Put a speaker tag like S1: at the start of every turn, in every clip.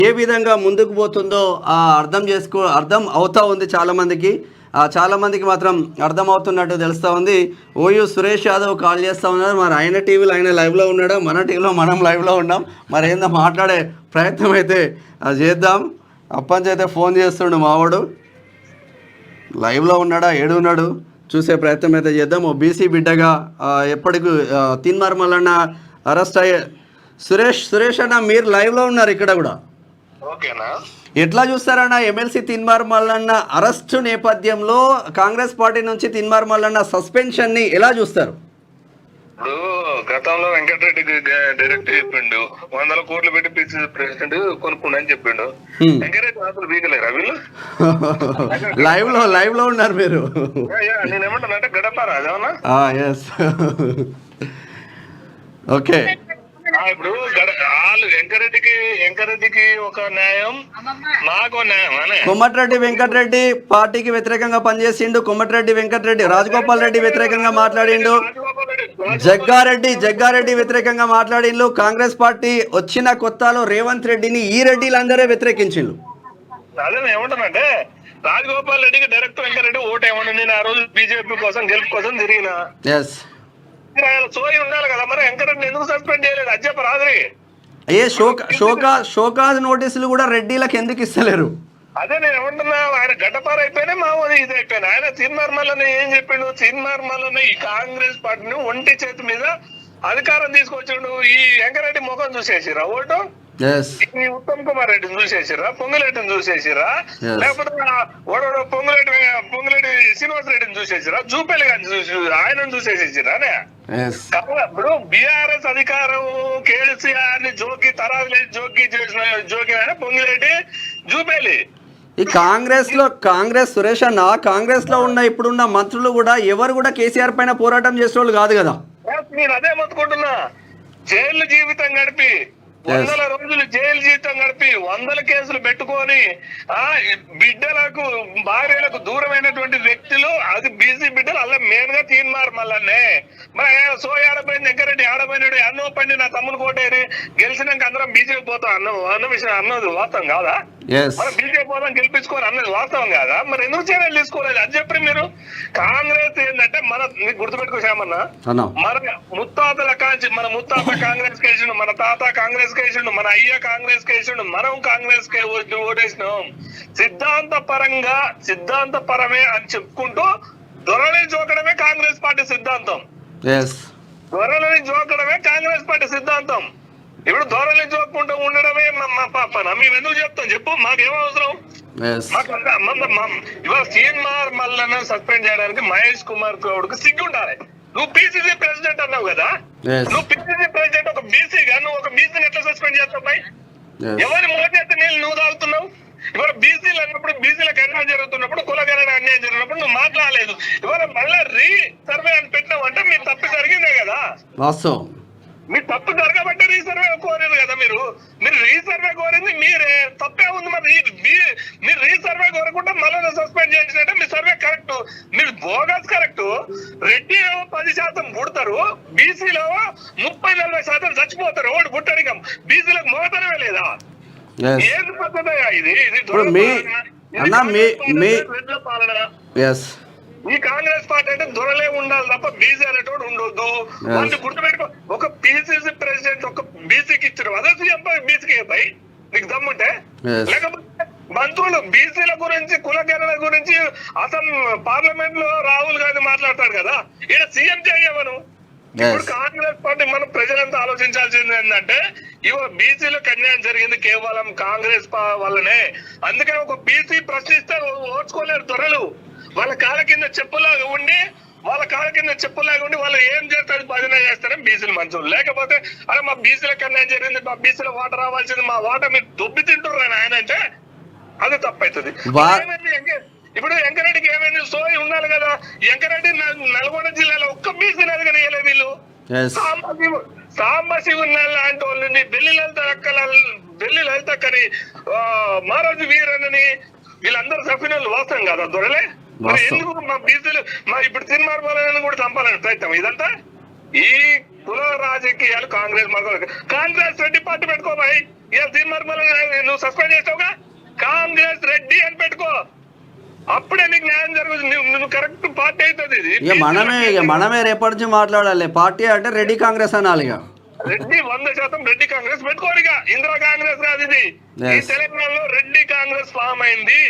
S1: ఏ విధంగా ముందుకు పోతుందో అర్థం అవుతా ఉంది చాలా మందికి మాత్రం అర్థం అవుతున్నట్టు తెలుస్తూ ఉంది. ఓయూ సురేష్ యాదవ్ కాల్ చేస్తూ ఉన్నారు. మరి ఆయన టీవీలో ఆయన లైవ్లో ఉన్నాడు, మన టీవీలో మనం లైవ్లో ఉన్నాం. మరి ఏందో మాట్లాడే ప్రయత్నం అయితే చేద్దాం. అప్పంచి అయితే ఫోన్ చేస్తుండు మావాడు, లైవ్లో ఉన్నాడా ఏడున్నాడు చూసే ప్రయత్నం అయితే చేద్దాం. ఓ బీసీ బిడ్డగా ఎప్పటికీ తీన్మార్ మల్లన్న అరెస్ట్ అయ్యే సురేష్ అన్న మీరు లైవ్లో ఉన్నారు ఇక్కడ కూడా.
S2: ఓకేనా,
S1: ఎట్లా చూస్తారన్న ఎమ్మెల్సీ తీన్మార్ మల్లన్న అరెస్టు నేపథ్యంలో కాంగ్రెస్ పార్టీ నుంచి తీన్మార్ మల్లన్న సస్పెన్షన్ ని ఎలా చూస్తారు?
S2: ఇప్పుడు గతంలో వెంకటరెడ్డికి డైరెక్ట్ చెప్పిండు 100 కోట్లు పెట్టి పిసిసి ప్రెసిడెంట్ కొనుక్కుండని చెప్పిండు. వెంకటరెడ్డి అసలు వీగలేరా వీళ్ళు?
S1: లైవ్ లో ఉన్నారు మీరు.
S2: నేనేమంటానంటే గడపారా అదేమన్నా.
S1: ఓకే,
S2: ఇప్పుడు వాళ్ళు వెంకరెడ్డికి ఒక న్యాయం, నాకు న్యాయం అనే.
S1: కోమటిరెడ్డి వెంకటరెడ్డి పార్టీకి వ్యతిరేకంగా పనిచేసిండు. కోమటిరెడ్డి వెంకటరెడ్డి రాజగోపాల్ రెడ్డి వ్యతిరేకంగా మాట్లాడిండు. జగ్గారెడ్డి వ్యతిరేకంగా మాట్లాడిండు. కాంగ్రెస్ పార్టీ వచ్చిన కొత్తలో రేవంత్ రెడ్డిని ఈ రెడ్డిలందరే వ్యతిరేకించిండు.
S2: అదే ఏమంటానంటే రాజగోపాల్ రెడ్డికి డైరెక్ట్ వెంకరెడ్డి ఓటు ఏమన్నా, నేను ఆ రోజు బీజేపీ కోసం గెలుపు కోసం తిరిగిన సోయి ఉండాలి కదా, మరి వెంకరెడ్డిని ఎందుకు సస్పెండ్ చేయలేదు అది చెప్ప రాదు.
S1: అయ్యే షోకాజ్ నోటీసులు కూడా రెడ్డిలకు ఎందుకు ఇస్తలేరు?
S2: అదే నేను ఏమంటున్నా, ఆయన గడ్డపార అయిపోయినా మా ఇది అయిపోయినా. ఆయన తీన్మార్ మల్లన్న ఏం చెప్పిండు, తీన్మార్ మల్లన్న ఈ కాంగ్రెస్ పార్టీని ఒంటి చేతి మీద అధికారం తీసుకొచ్చిండు. ఈ వెంకరెడ్డి ముఖం చూసేసిరా ఓటు, ఈ ఉత్తమ్ కుమార్ రెడ్డిని చూసేసిరా, పొంగులేటిని చూసేసిరా, లేకపోతే పొంగులేటి శ్రీనివాస్ రెడ్డిని చూసేసిరా, జూపేలి గారిని చూసి ఆయనను చూసేసేసిరా. ఇప్పుడు బీఆర్ఎస్ అధికారం కేసీఆర్ ని జోకి తరాలు జోకి చేసిన జోకి ఆయన పొంగిరెడ్డి జూపేలి.
S1: ఈ కాంగ్రెస్ సురేష్ అన్న కాంగ్రెస్ లో ఉన్న ఇప్పుడున్న మంత్రులు కూడా ఎవరు కూడా కేసీఆర్ పైన పోరాటం చేసేవాళ్ళు కాదు కదా.
S2: నేను అదే మొత్తుకుంటున్నా, జైలు జీవితం గడిపి 100 రోజులు జైలు జీవితం గడిపి 100 కేసులు పెట్టుకొని బిడ్డలకు భార్యలకు దూరమైనటువంటి వ్యక్తులు, అది బీసీ బిడ్డలు అలా మెయిన్ గా తీన్మార్ మల్లన్నే. మరి సోయి ఆడపోయింది, వెంకరెడ్డి ఆడపోయినాడు, అన్నో పండి నా తమ్ముడు కోటేరి గెలిచినాక అందరం బీజేపీ పోతాం అన్న విషయం అన్నది వాస్తవం కాదా? మరి బీజేపీ పోతాం గెలిపించుకోవాలి అన్నది వాస్తవం కాదా? మరి ఎందుకు చర్యలు తీసుకోలేదు అది చెప్పి మీరు. కాంగ్రెస్ ఏంటంటే మీకు గుర్తుపెట్టుకోసామన్నా, మన ముత్తాతల కాంచి మన ముత్తాత కాంగ్రెస్ కేసిండు, మన తాత కాంగ్రెస్ కేసిండు, మన అయ్య కాంగ్రెస్ కేసిండు, మనం కాంగ్రెస్ కే ఓటేసినాం. సిద్ధాంతపరమే అని చెప్పుకుంటూ దొరలని జోకడమే కాంగ్రెస్ పార్టీ సిద్ధాంతం. దొరలని జోకడమే కాంగ్రెస్ పార్టీ సిద్ధాంతం. ఇప్పుడు దొరలని జోక్కుంటూ ఉండడమే మా పాపన. మేము ఎందుకు చెప్తాం చెప్పు, మాకేం అవసరం? ఇవాళ తీన్మార్ మల్లన్న సస్పెండ్ చేయడానికి మహేష్ కుమార్ గౌడ్కి సిగ్గు ఉండాలి. నువ్వు పిసిసి ప్రెసిడెంట్ అన్నావు కదా, నువ్వు పిసిసి ప్రెసిడెంట్ ఒక బీసీగా నువ్వు ఒక బీసీని ఎట్లా సస్పెండ్ చేస్తావు? ఎవరి మోచేత నీళ్ళు నువ్వు తాగుతున్నావు? ఇవాళ బీసీలు అన్నప్పుడు, బీసీలకు అన్యాయం జరుగుతున్నప్పుడు, కులగణన అన్యాయం జరిగినప్పుడు నువ్వు మాట్లాడలేదు. ఇవాళ మళ్ళీ సర్వే అని పెట్టినావు అంటే మీ తప్పు జరిగిందే కదా.
S1: వాస్తవం,
S2: మీ తప్పు జరగబట్టే రీసర్వే కోరేది కదా. మీరు రీసర్వే కోరింది మీరే, తప్పే ఉంది. మరి మీరు రీసర్వే కోరకుండా మళ్ళీ సస్పెండ్ చేసినట్టే మీ సర్వే కరెక్ట్, మీరు బోగస్ కరెక్ట్. రెడ్డి 10% పుడతారు, బీసీలో 30-40% చచ్చిపోతారు. ఓడి పుట్టడికం బీసీలకు మోతనమే లేదా? ఏది పద్ధతి ఇది? ఈ కాంగ్రెస్ పార్టీ అంటే దొరలే ఉండాలి తప్ప బీసీ అనేటోడు ఉండొద్దు. వాళ్ళు గుర్తుపెట్టుకో, ఒక పిసిసి ప్రెసిడెంట్ ఒక బీసీకి ఇచ్చారు, అదే సీఎం బీసీకి పై నీకు దమ్ముంటే. లేకపోతే మంత్రులు బీసీల గురించి కులగణన గురించి అసలు పార్లమెంట్ లో రాహుల్ గాంధీ మాట్లాడతాడు కదా, ఈయన సీఎం చేయమను. ఇప్పుడు కాంగ్రెస్ పార్టీ మనం ప్రజలంతా ఆలోచించాల్సింది ఏంటంటే, ఇవాళ బీసీలకు అన్యాయం జరిగింది కేవలం కాంగ్రెస్ వల్లనే. అందుకని ఒక బీసీ ప్రశ్నిస్తే ఓర్చుకోలేరు దొరలు. వాళ్ళ కాళ్ళ కింద చెప్పులాగా ఉండి వాళ్ళు ఏం చేస్తారు భజన చేస్తారని బీసీలు మంచోళ్ళు. లేకపోతే అరే మా బీసీలకు అన్యాయం జరిగింది, మా బీసీల వాట రావాల్సింది, మా వాట మీరు దొబ్బి తింటున్నారు ఆయన అంటే అది తప్పవుతుంది. ఇప్పుడు వెంకరెడ్డికి ఏమైనా సోయి ఉండాలి కదా. వెంకరెడ్డి నల్గొండ జిల్లాలో ఒక్క బీసీని అడగనియలే వీళ్ళు. సాంబశివుని లాంటి వాళ్ళని, బెల్లి లలితక్కని, మహారాజు వీరన్నని, వీళ్ళందరూ సఫినోళ్ళు వాస్తవం కదా దొరలే. ఎందుకు మా బీసీలు ఇప్పుడు తీన్మార్ మల్లన్నని కూడా చంపాలని ప్రయత్నం ఇదంతా? ఈ కుల రాజకీయాలు కాంగ్రెస్ రెడ్డి పార్టీ పెట్టుకోబాయి. ఇలా తీర్మార్ మల్లన్న నువ్వు సస్పెండ్ చేస్తావుగా, కాంగ్రెస్ రెడ్డి అని పెట్టుకో, అప్పుడే నీకు న్యాయం జరుగుతుంది. నువ్వు కరెక్ట్ పార్టీ అవుతుంది ఇది.
S1: మనమే రేపటి నుంచి మాట్లాడాలి. పార్టీ అంటే రెడ్డి కాంగ్రెస్ అనాలి.
S2: రెడ్డి 100% రెడ్డి కాంగ్రెస్ పెట్టుకోరుగా, ఇందిరా కాంగ్రెస్ కాదు ఇది. ఈ తెలంగాణలో రెడ్డి కాంగ్రెస్ ఫామ్ అయింది.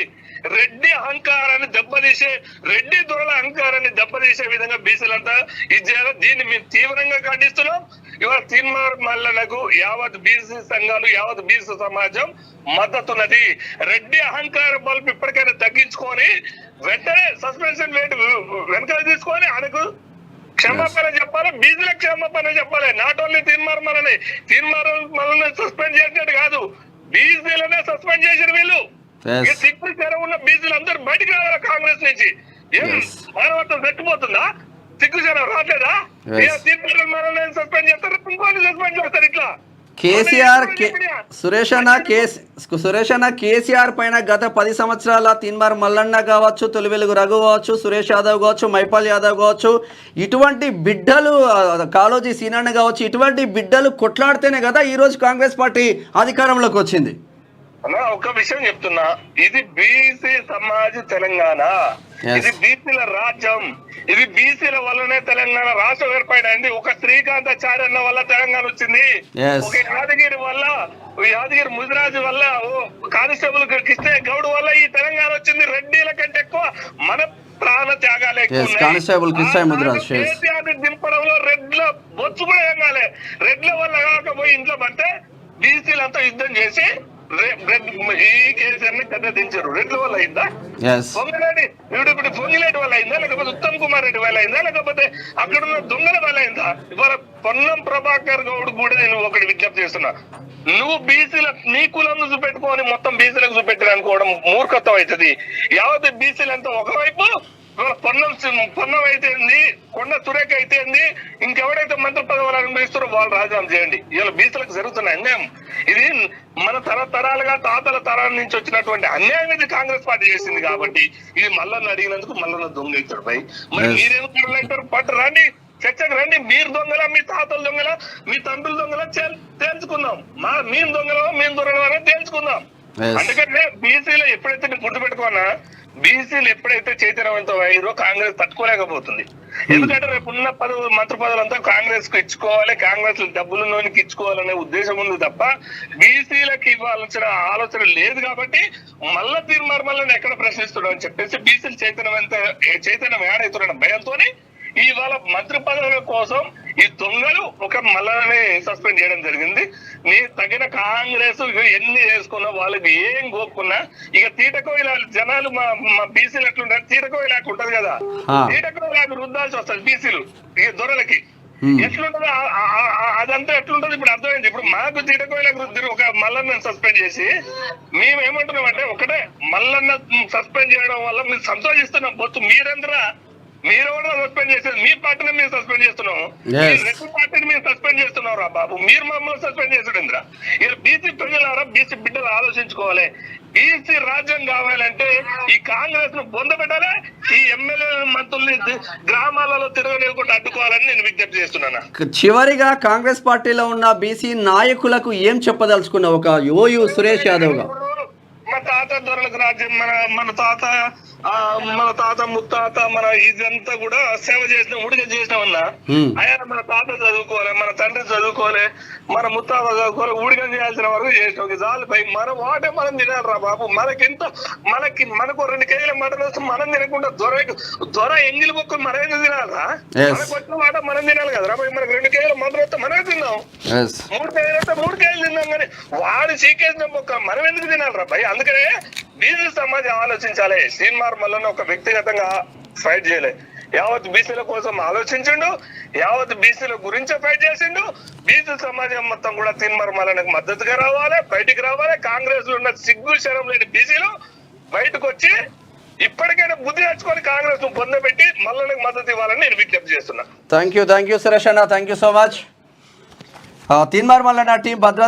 S2: రెడ్డి అహంకారాన్ని దెబ్బతీసే, రెడ్డి దొరల అహంకారాన్ని దెబ్బతీసే విధంగా బీసీలంతా ఇది చేయాలి. దీన్ని మేము తీవ్రంగా ఖండిస్తున్నాం. ఇవాళ తీర్మార్ మల్లన్నకు యావత్ బీసీ సంఘాలు, యావత్ బీసీ సమాజం మద్దతున్నది. రెడ్డి అహంకార బల్బు ఇప్పటికైనా తగ్గించుకొని వెంటనే సస్పెన్షన్ వెనకాల తీసుకొని ఆయనకు క్షమాపణ చెప్పాలి, బీసీలకు క్షమాపణ చెప్పాలి. Not only Teenmar Mallanna suspend చేసినట్టు కాదు, బీసీలనే సస్పెండ్ చేసిన వీళ్ళు. సిగ్గు చెర ఉన్న బీసీలు అందరూ బయటకు రావాలి కాంగ్రెస్ నుంచి. ఏం మానవత్వం పెట్టిపోతుందా? సిగ్గు చెర రాలేదా? తీర్మార్ మల్లన్న సస్పెండ్ చేస్తారు, ఇంకోటి సస్పెండ్ చేస్తారు. ఇట్లా
S1: సురేష్ అన్న కేసీఆర్ పైన గత 10 సంవత్సరాల తీన్మార్ మల్లన్న కావచ్చు, తొలి వెలుగు రఘు కావచ్చు, సురేష్ యాదవ్ కావచ్చు, మైపాల్ యాదవ్ కావచ్చు, ఇటువంటి బిడ్డలు, కాళోజీ సీనన్న కావచ్చు, ఇటువంటి బిడ్డలు కొట్లాడితేనే కదా ఈరోజు కాంగ్రెస్ పార్టీ అధికారంలోకి వచ్చింది.
S2: ఒక విషయం చెప్తున్నా, ఇది బీసీ సమాజ్ తెలంగాణ, ఇది బీసీల రాజ్యం, ఇది బీసీల వల్లనే తెలంగాణ రాష్ట్రం ఏర్పడింది. ఒక శ్రీకాంతాచార్య వల్ల తెలంగాణ వచ్చింది, ఒక యాదగిరి వల్ల, యాదగిరి ముదిరాజు వల్ల, కానిస్టేబుల్ కృష్ణయ్య గౌడ్ వల్ల ఈ తెలంగాణ వచ్చింది. రెడ్డిల కంటే ఎక్కువ మన ప్రాణ త్యాగాలు దింపడంలో రెడ్ల బొచ్చు కూడా ఏం కాలే. రెడ్ల వల్ల కాకపోయి ఇంట్లో పడితే బీసీలంతా యుద్ధం చేసి ఈ కేసీఆర్ ని కథ దించారు. రెడ్ల వల్ల అయిందా? పొంగిలేటి ఇప్పుడు పొంగిలేటి వల్ల అయిందా, లేకపోతే ఉత్తమ్ కుమార్ రెడ్డి వల్ల అయిందా, లేకపోతే అక్కడున్న దొంగల వల్ల అయిందా? ఇవాళ పొన్నం ప్రభాకర్ గౌడ్ కూడా నేను ఒకటి విజ్ఞప్తి చేస్తున్నా, నువ్వు బీసీల నీ కులం చూపెట్టుకోని మొత్తం బీసీలకు చూపెట్టారు అనుకోవడం మూర్ఖత్వం అవుతుంది. యావత్ బీసీలంతా ఒకవైపు, పొన్నం అయితే కొండ సురేఖ అయితే ఇంకెవరైతే మంత్రి పదవులు అనుభవిస్తారో వాళ్ళు రాజీనామా చేయండి. ఇవాళ బీసీలకు జరుగుతున్న అన్యాయం ఇది మన తరతరాలుగా తాతల తరాల నుంచి వచ్చినటువంటి అన్యాయం ఇది కాంగ్రెస్ పార్టీ చేసింది. కాబట్టి ఇది మల్లన్న అడిగినందుకు మల్లన్న దొంగ అవుతాడు భయ్. మరి మీరేమవుతారు? పట్టు రండి, చర్చకు రండి. మీరు దొంగల, మీ తాతలు దొంగల, మీ తండ్రులు దొంగల తేల్చుకుందాం. మేము దొంగలమని తేల్చుకుందాం. అందుకంటే బీసీలో ఎప్పుడైతే నేను గుర్తుపెట్టుకున్నా, బీసీలు ఎప్పుడైతే చైతన్యవంతం అయ్యారో కాంగ్రెస్ తట్టుకోలేకపోతుంది. ఎందుకంటే రేపు ఉన్న మంత్రి పదవులంతా కాంగ్రెస్ కు ఇచ్చుకోవాలి, కాంగ్రెస్ డబ్బులలోనికి ఇచ్చుకోవాలనే ఉద్దేశం ఉంది తప్ప బీసీలకు ఇవ్వాల్సిన ఆలోచన లేదు. కాబట్టి మళ్ళా తీర్మార్ మల్లన్న ఎక్కడ ప్రశ్నిస్తున్నాడు అని చెప్పేసి బీసీలు చైతన్యం ఏడవుతున్న భయంతోనే ఇవాళ మంత్రి పదవుల కోసం ఈ దొంగలు ఒక మల్లనే సస్పెండ్ చేయడం జరిగింది. నీ తగిన కాంగ్రెస్ ఎన్ని చేసుకున్నా, వాళ్ళకి ఏం కోరుకున్నా, ఇక తీటకో ఇలా జనాలు మా బీసీలు ఎట్లుంటారు, తీటకో ఇలాగ ఉంటది కదా, తీటకో ఇలాగ రుద్దాల్సి వస్తుంది బీసీలు ఇక దొరలకి. ఎట్లుంటదో అదంతా ఎట్లుంటది ఇప్పుడు అర్థమైంది. ఇప్పుడు మాకు తీటకో ఇలాగ రుద్దిరు ఒక మల్లన్న సస్పెండ్ చేసి మేము ఏమంటున్నాం అంటే, ఒకటే మల్లన్న సస్పెండ్ చేయడం వల్ల మేము సంతోషిస్తున్నాం. బొత్తు మీరందరూ మీరు కూడా సస్పెండ్ చేసేది, మీ పార్టీని మీరు సస్పెండ్ చేస్తున్నాము, రెడ్డి పార్టీని మీరు సస్పెండ్ చేస్తున్నారు రా బాబు, మీరు మమ్మల్ని సస్పెండ్ చేసాడు ఇంద్ర. ఇలా బీసీ ప్రజలారా, బీసీ బిడ్డలు ఆలోచించుకోవాలి. బీసీ రాజ్యం కావాలంటే ఈ కాంగ్రెస్ ను పొందబెట్టాలి, ఈ ఎమ్మెల్యే మంత్రుల్ని గ్రామాలలో తిరగలేకుండా అడ్డుకోవాలని నేను విజ్ఞప్తి చేస్తున్నాను.
S1: చివరిగా కాంగ్రెస్ పార్టీలో ఉన్న బీసీ నాయకులకు ఏం చెప్పదలుచుకున్నా ఒక ఓయూ సురేష్ యాదవ్ గా?
S2: మన తాత దొరలకు రాజ్యం, మన తాత ముత్తాత మన ఇదంతా కూడా సేవ చేసిన ఉడిక చేసినామన్నా. ఆయన మన తాత చదువుకోలే, మన తండ్రి చదువుకోలే, మన ముత్తాత చదువుకోలే, ఊడికం చేయాల్సిన వరకు చేసినాం. చాలుపై మన వాటే మనం తినాలి రా బాబు. మనకు 2 కేజీల మటన్ వస్తే మనం తినకుండా దొర ఎంగిలి బొక్కలు మనం ఎందుకు తినాలరా? మనకు వచ్చిన మాట మనం తినాలి కదా రా. మనకు 2 కేజీల మటన్ వస్తే మనమే తిన్నాం, 3 కేజీలు వస్తే 3 కేజీలు తిన్నాం. కానీ వాడు చీకేసిన బొక్క మనం ఎందుకు తినాలి రా భయ్? అందుకనే బీసీ సమాజం ఆలోచించాలి. తీర్మార్ మల్లన్న ఒక వ్యక్తిగతంగా ఫైట్ చేయలే, యావత్ బీసీల కోసం ఆలోచించిండు, యావత్ బీసీల గురించి ఫైట్ చేసిండు. బీసీ సమాజం మొత్తం కూడా తీర్మార్ మల్లన్నకు మద్దతుగా రావాలి, బయటికి రావాలి. కాంగ్రెస్ లో ఉన్న సిగ్గు శరం లేని బీసీలు బయటకు వచ్చి ఇప్పటికైనా బుద్ధి తెచ్చుకొని కాంగ్రెస్ ను పొందబెట్టి మల్లన్నకు మద్దతు ఇవ్వాలని నేను విజ్ఞప్తి చేస్తున్నా.
S1: Thank you Suresh anna, thank you so much. Teenmaar Mallanna team Bhadradri